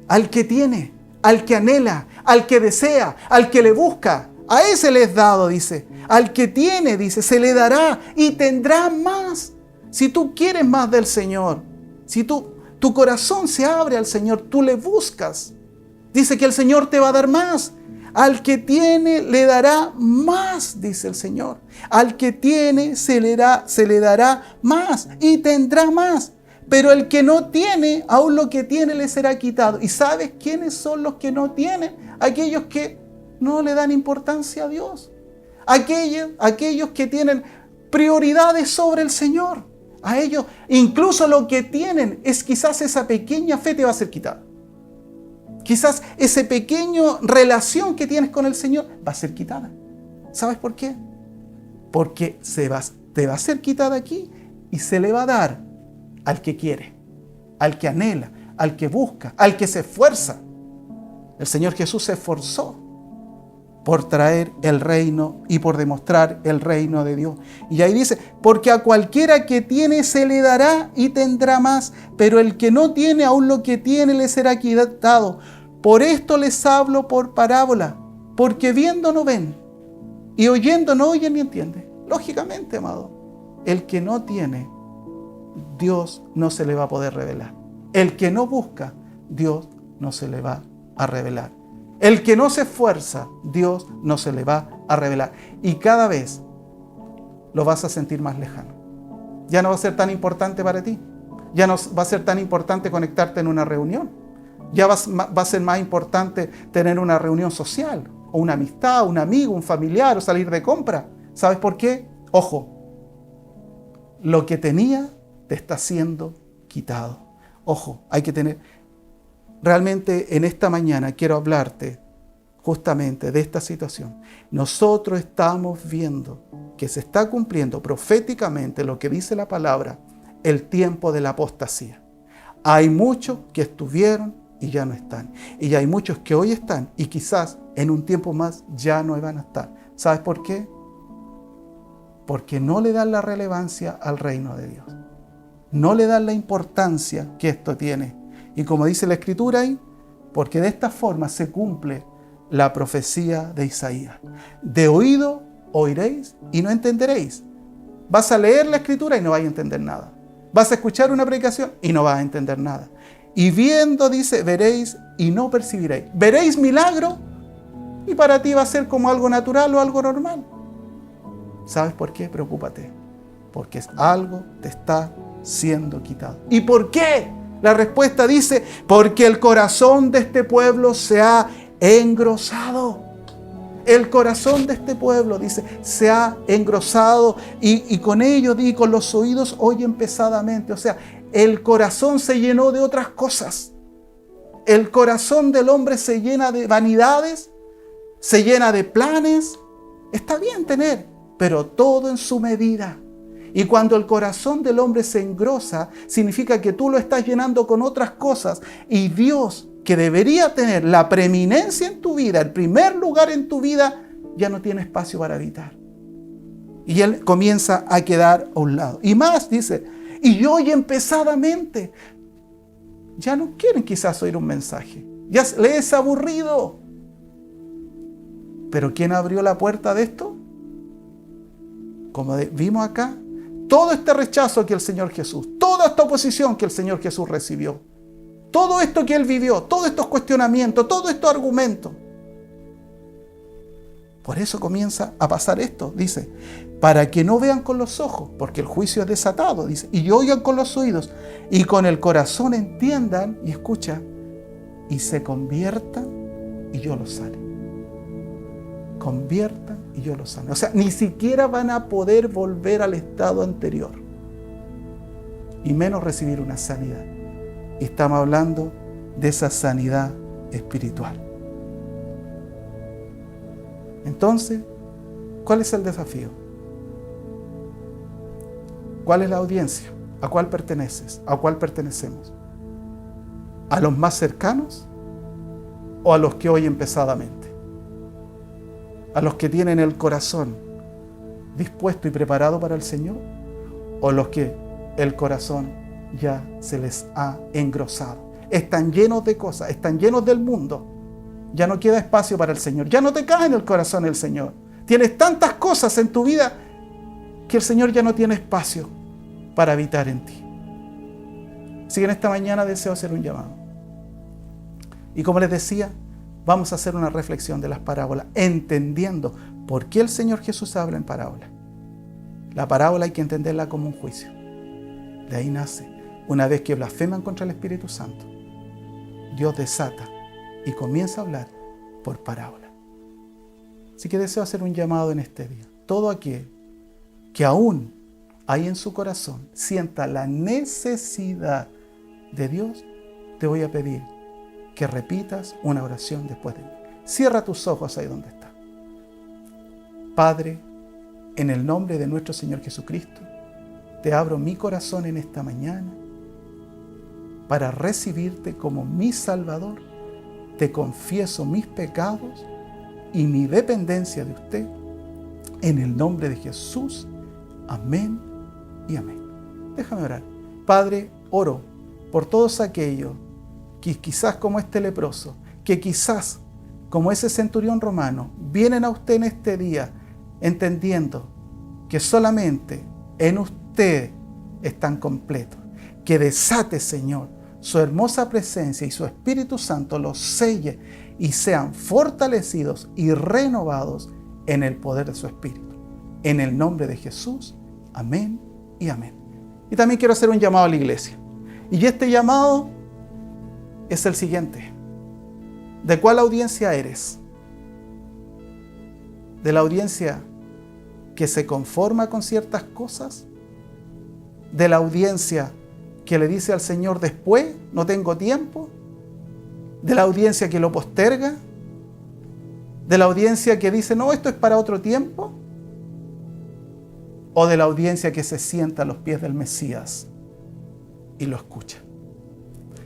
Al que tiene, al que anhela, al que desea, al que le busca. A ese le es dado, dice. Al que tiene, dice, se le dará y tendrá más. Si tú quieres más del Señor, si tu corazón se abre al Señor, tú le buscas, dice que el Señor te va a dar más. Al que tiene le dará más, dice el Señor. Al que tiene se le dará más y tendrá más. Pero el que no tiene, aún lo que tiene le será quitado. ¿Y sabes quiénes son los que no tienen? Aquellos que no le dan importancia a Dios. Aquellos que tienen prioridades sobre el Señor. A ellos, incluso lo que tienen es quizás esa pequeña fe te va a ser quitada. Quizás esa pequeña relación que tienes con el Señor va a ser quitada. ¿Sabes por qué? Porque te va a ser quitada aquí y se le va a dar al que quiere, al que anhela, al que busca, al que se esfuerza. El Señor Jesús se esforzó por traer el reino y por demostrar el reino de Dios. Y ahí dice, porque a cualquiera que tiene se le dará y tendrá más, pero el que no tiene, aún lo que tiene le será quitado. Por esto les hablo por parábola, porque viendo no ven, y oyendo no oyen ni entienden. Lógicamente, amado, el que no tiene, Dios no se le va a poder revelar. El que no busca, Dios no se le va a revelar. El que no se esfuerza, Dios no se le va a revelar. Y cada vez lo vas a sentir más lejano. Ya no va a ser tan importante para ti. Ya no va a ser tan importante conectarte en una reunión. Ya va a ser más importante tener una reunión social, o una amistad, un amigo, un familiar, o salir de compra. ¿Sabes por qué? Ojo, lo que tenía te está siendo quitado. Ojo, hay que tener... Realmente en esta mañana quiero hablarte justamente de esta situación. Nosotros estamos viendo que se está cumpliendo proféticamente lo que dice la palabra, el tiempo de la apostasía. Hay muchos que estuvieron y ya no están. Y hay muchos que hoy están y quizás en un tiempo más ya no van a estar. ¿Sabes por qué? Porque no le dan la relevancia al reino de Dios. No le dan la importancia que esto tiene. Y como dice la Escritura ahí, porque de esta forma se cumple la profecía de Isaías. De oído oiréis y no entenderéis. Vas a leer la Escritura y no vas a entender nada. Vas a escuchar una predicación y no vas a entender nada. Y viendo, dice, veréis y no percibiréis. Veréis milagro y para ti va a ser como algo natural o algo normal. ¿Sabes por qué? Preocúpate. Porque algo te está siendo quitado. ¿Y por qué? La respuesta dice, porque el corazón de este pueblo se ha engrosado. El corazón de este pueblo, dice, se ha engrosado y con ellos, y con los oídos oyen pesadamente. O sea, el corazón se llenó de otras cosas. El corazón del hombre se llena de vanidades, se llena de planes. Está bien tener, pero todo en su medida. Y cuando el corazón del hombre se engrosa, significa que tú lo estás llenando con otras cosas. Y Dios, que debería tener la preeminencia en tu vida, el primer lugar en tu vida, ya no tiene espacio para habitar. Y Él comienza a quedar a un lado. Y más, dice, y oyen pesadamente. Ya no quieren quizás oír un mensaje. Ya les es aburrido. Pero ¿quién abrió la puerta de esto? Como vimos acá, todo este rechazo que el Señor Jesús, toda esta oposición que el Señor Jesús recibió, todo esto que Él vivió, todos estos cuestionamientos, todos estos argumentos. Por eso comienza a pasar esto, dice, para que no vean con los ojos, porque el juicio es desatado, dice, y oigan con los oídos, y con el corazón entiendan, y escucha, y se conviertan, y yo los sane. Conviertan, y yo los sane. O sea, ni siquiera van a poder volver al estado anterior, y menos recibir una sanidad. Y estamos hablando de esa sanidad espiritual. Entonces, ¿cuál es el desafío? ¿Cuál es la audiencia? ¿A cuál perteneces? ¿A cuál pertenecemos? ¿A los más cercanos o a los que oyen pesadamente? ¿A los que tienen el corazón dispuesto y preparado para el Señor? ¿O los que el corazón ya se les ha engrosado? Están llenos de cosas, están llenos del mundo. Ya no queda espacio para el Señor. Ya no te cae en el corazón el Señor. Tienes tantas cosas en tu vida que el Señor ya no tiene espacio para habitar en ti. Así que en esta mañana deseo hacer un llamado. Y como les decía, vamos a hacer una reflexión de las parábolas, entendiendo por qué el Señor Jesús habla en parábolas. La parábola hay que entenderla como un juicio. De ahí nace. Una vez que blasfeman contra el Espíritu Santo, Dios desata y comienza a hablar por parábola. Así que deseo hacer un llamado en este día. Todo aquel que aún ahí en su corazón sienta la necesidad de Dios, te voy a pedir que repitas una oración después de mí. Cierra tus ojos ahí donde estás. Padre, en el nombre de nuestro Señor Jesucristo, te abro mi corazón en esta mañana para recibirte como mi Salvador. Te confieso mis pecados y mi dependencia de usted. En el nombre de Jesús. Amén y amén. Déjame orar. Padre, oro por todos aquellos que quizás como este leproso, que quizás como ese centurión romano, vienen a usted en este día entendiendo que solamente en usted están completos. Que desate, Señor, su hermosa presencia y su Espíritu Santo los selle y sean fortalecidos y renovados en el poder de su Espíritu. En el nombre de Jesús, amén y amén. Y también quiero hacer un llamado a la iglesia. Y este llamado es el siguiente. ¿De cuál audiencia eres? ¿De la audiencia que se conforma con ciertas cosas? ¿De la audiencia que le dice al Señor después, no tengo tiempo? ¿De la audiencia que lo posterga? ¿De la audiencia que dice, no, esto es para otro tiempo? ¿O de la audiencia que se sienta a los pies del Mesías y lo escucha?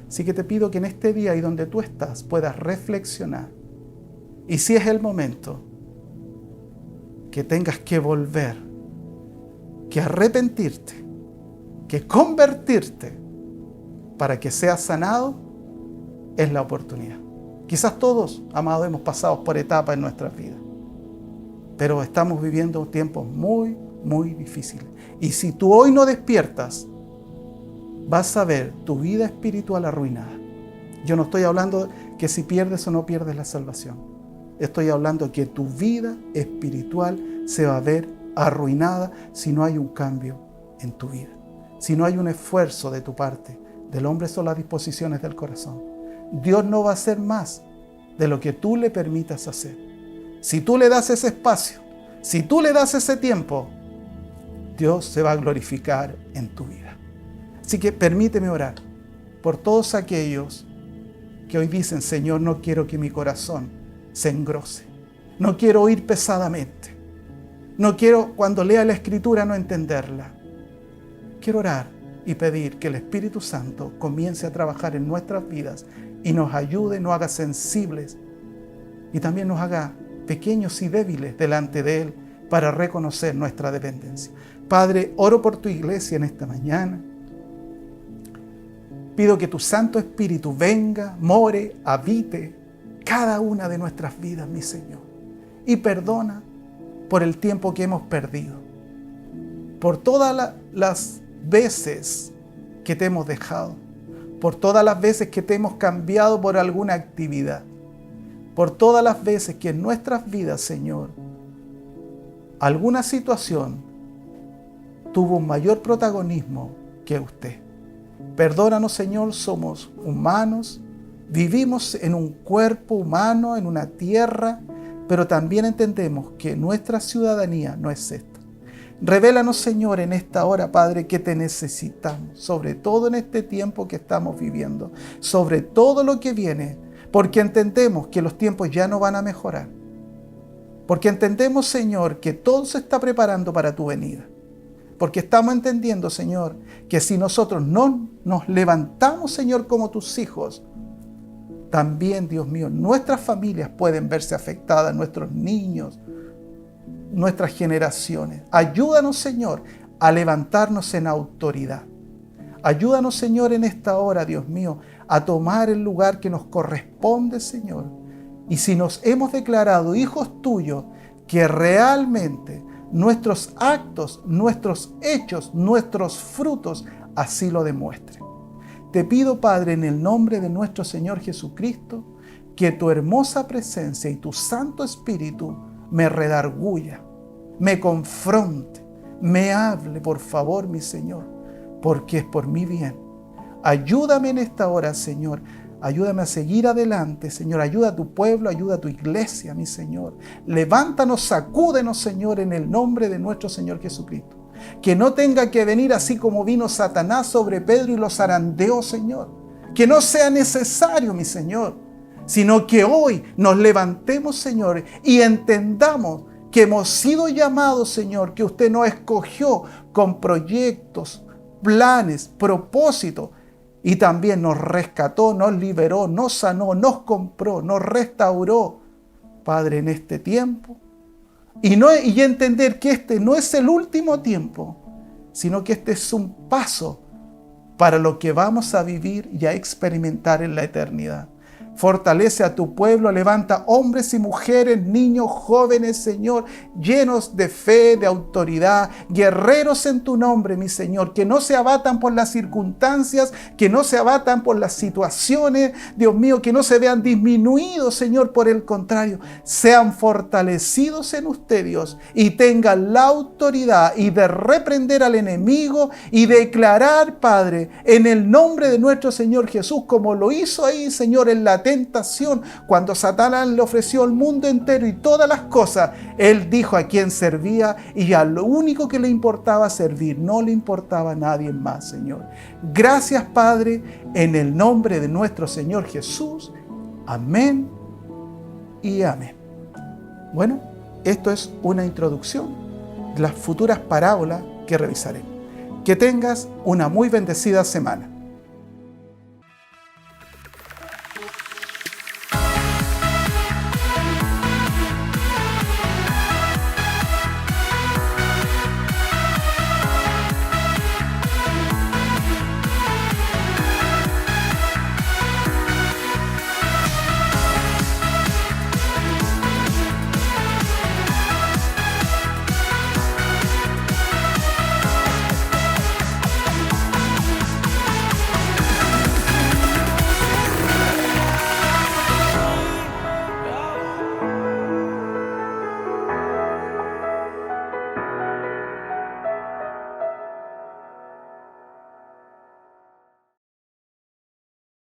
Así que te pido que en este día y donde tú estás puedas reflexionar. Y si es el momento que tengas que volver, que arrepentirte, que convertirte para que seas sanado, es la oportunidad. Quizás todos, amados, hemos pasado por etapas en nuestras vidas, pero estamos viviendo tiempos muy, muy difíciles. Y si tú hoy no despiertas, vas a ver tu vida espiritual arruinada. Yo no estoy hablando que si pierdes o no pierdes la salvación. Estoy hablando que tu vida espiritual se va a ver arruinada si no hay un cambio en tu vida. Si no hay un esfuerzo de tu parte. Del hombre son las disposiciones del corazón. Dios no va a hacer más de lo que tú le permitas hacer. si tú le das ese espacio, si tú le das ese tiempo, Dios se va a glorificar en tu vida. Así que permíteme orar por todos aquellos que hoy dicen: Señor, no quiero que mi corazón se engrose. No quiero oír pesadamente. No quiero, cuando lea la Escritura, no entenderla. Quiero orar y pedir que el Espíritu Santo comience a trabajar en nuestras vidas y nos ayude, nos haga sensibles y también nos haga pequeños y débiles delante de Él para reconocer nuestra dependencia. Padre, oro por tu iglesia en esta mañana. Pido que tu Santo Espíritu venga, more, habite cada una de nuestras vidas, mi Señor. Y perdona por el tiempo que hemos perdido, por todas las veces que te hemos dejado, por todas las veces que te hemos cambiado por alguna actividad, por todas las veces que en nuestras vidas, Señor, alguna situación tuvo un mayor protagonismo que usted. Perdónanos, Señor, somos humanos, vivimos en un cuerpo humano, en una tierra, pero también entendemos que nuestra ciudadanía no es esta. Revélanos, Señor, en esta hora, Padre, que te necesitamos, sobre todo en este tiempo que estamos viviendo, sobre todo lo que viene, porque entendemos que los tiempos ya no van a mejorar, porque entendemos, Señor, que todo se está preparando para tu venida, porque estamos entendiendo, Señor, que si nosotros no nos levantamos, Señor, como tus hijos, también, Dios mío, nuestras familias pueden verse afectadas, nuestros niños, nuestras generaciones. Ayúdanos, Señor, a levantarnos en autoridad. Ayúdanos, Señor, en esta hora, Dios mío, a tomar el lugar que nos corresponde, Señor. Y si nos hemos declarado hijos tuyos, que realmente nuestros actos, nuestros hechos, nuestros frutos así lo demuestren. Te pido, Padre, en el nombre de nuestro Señor Jesucristo, que tu hermosa presencia y tu Santo Espíritu me redarguya, me confronte, me hable, por favor, mi Señor, porque es por mi bien. Ayúdame en esta hora, Señor. Ayúdame a seguir adelante, Señor. Ayuda a tu pueblo, ayuda a tu iglesia, mi Señor. Levántanos, sacúdenos, Señor, en el nombre de nuestro Señor Jesucristo. Que no tenga que venir así como vino Satanás sobre Pedro y lo zarandeó, Señor. Que no sea necesario, mi Señor, sino que hoy nos levantemos, Señor, y entendamos que hemos sido llamados, Señor, que usted nos escogió con proyectos, planes, propósitos, y también nos rescató, nos liberó, nos sanó, nos compró, nos restauró, Padre, en este tiempo. Y entender que este no es el último tiempo, sino que este es un paso para lo que vamos a vivir y a experimentar en la eternidad. Fortalece a tu pueblo, levanta hombres y mujeres, niños, jóvenes, Señor, llenos de fe, de autoridad, guerreros en tu nombre, mi Señor, que no se abatan por las circunstancias, que no se abatan por las situaciones, Dios mío, que no se vean disminuidos, Señor, por el contrario, sean fortalecidos en usted, Dios, y tengan la autoridad y de reprender al enemigo y declarar, Padre, en el nombre de nuestro Señor Jesús, como lo hizo ahí, Señor, en la tentación, cuando Satanás le ofreció el mundo entero y todas las cosas, él dijo a quién servía y a lo único que le importaba servir, no le importaba a nadie más, Señor. Gracias, Padre, en el nombre de nuestro Señor Jesús. Amén y amén. Bueno, esto es una introducción de las futuras parábolas que revisaremos. Que tengas una muy bendecida semana.